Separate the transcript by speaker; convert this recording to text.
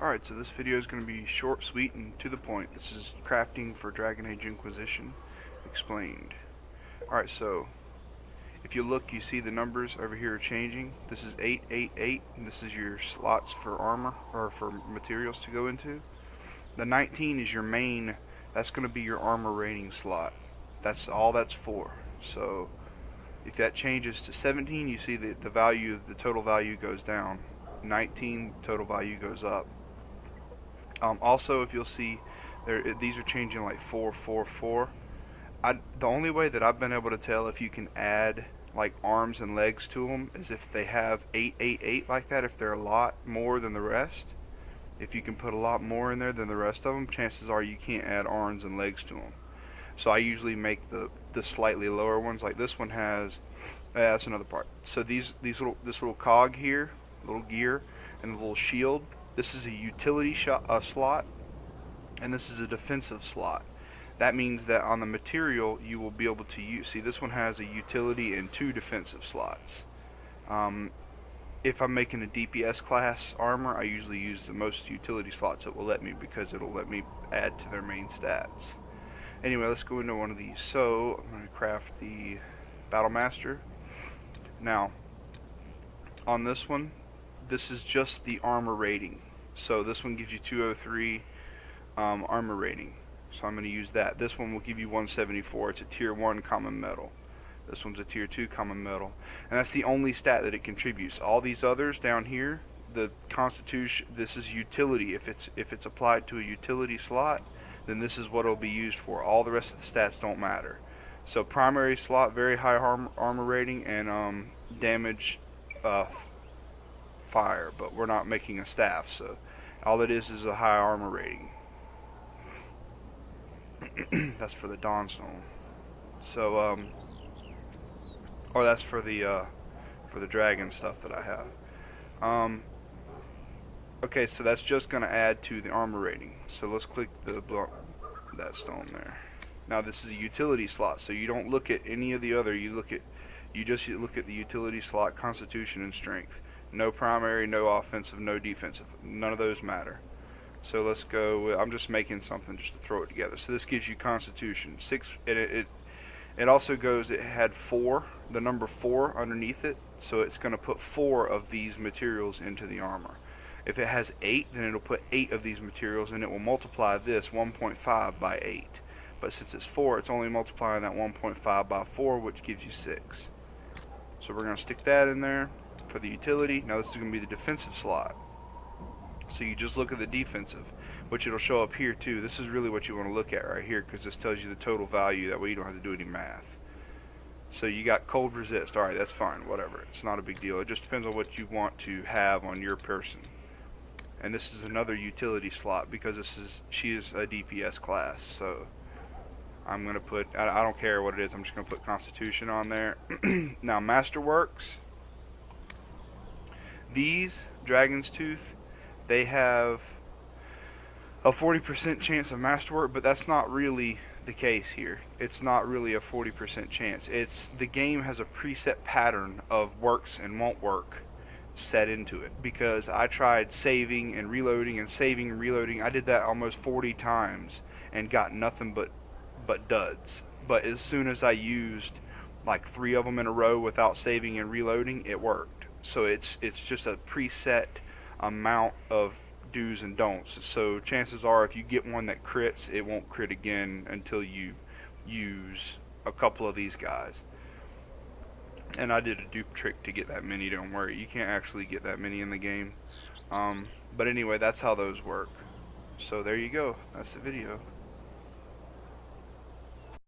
Speaker 1: Alright, so this video is going to be short, sweet, and to the point. This is crafting for Dragon Age Inquisition explained. Alright, so if you look, you see the numbers over here are changing. This is 888, and this is your slots for armor, or for materials to go into. The 19 is your main, that's going to be your armor rating slot. That's all that's for. So if that changes to 17, you see that the total value goes down. 19, total value goes up. Also, if you'll see, these are changing like 444. The only way that I've been able to tell if you can add like arms and legs to them is if they have 888 like that. If they're a lot more than the rest, if you can put a lot more in there than the rest of them, chances are you can't add arms and legs to them. So I usually make the slightly lower ones. Like this one has. That's another part. So this little cog here, little gear, and the little shield. This is a utility slot, and this is a defensive slot. That means that on the material you will be able to use. See, this one has a utility and 2 defensive slots. If I'm making a DPS class armor, I usually use the most utility slots it will let me, because it'll let me add to their main stats. Anyway, let's go into one of these. So I'm going to craft the Battle Master. Now, on this one, this is just the armor rating. So this one gives you 203 armor rating. So I'm going to use that. This one will give you 174. It's a tier 1 common metal. This one's a tier 2 common metal. And that's the only stat that it contributes. All these others down here, the constitution, this is utility. If it's applied to a utility slot, then this is what it'll be used for. All the rest of the stats don't matter. So primary slot, very high armor rating, and damage fire, but we're not making a staff, so all it is a high armor rating. That's for the Dawnstone. So or that's for the dragon stuff that I have. Okay, so that's just going to add to the armor rating. So let's click that stone there. Now this is a utility slot, so you don't look at any of the other. You just look at the utility slot, constitution and strength. No primary, no offensive, no defensive. None of those matter. So let's go. I'm just making something just to throw it together. So this gives you constitution 6. It also goes. It had 4, the number 4 underneath it. So it's going to put 4 of these materials into the armor. If it has 8, then it'll put 8 of these materials, and it will multiply this 1.5 by 8. But since it's 4, it's only multiplying that 1.5 by 4, which gives you 6. So we're going to stick that in there for the utility. Now this is going to be the defensive slot. So you just look at the defensive, which it'll show up here too. This is really what you want to look at right here, because this tells you the total value. That way you don't have to do any math. So you got cold resist. Alright, that's fine. Whatever. It's not a big deal. It just depends on what you want to have on your person. And this is another utility slot, because she is a DPS class. So I'm going to put, I don't care what it is, I'm just going to put Constitution on there. Now Masterworks, these Dragon's Tooth, they have a 40% chance of Masterwork, but that's not really the case here. It's not really a 40% chance. The game has a preset pattern of works and won't work set into it, because I tried saving and reloading and saving and reloading. I did that almost 40 times and got nothing but duds. But as soon as I used like 3 of them in a row without saving and reloading, it worked. So it's just a preset amount of do's and don'ts. So chances are, if you get one that crits, it won't crit again until you use a couple of these guys. And I did a dupe trick to get that many. Don't worry, you can't actually get that many in the game. But anyway, that's how those work. So there you go. That's the video.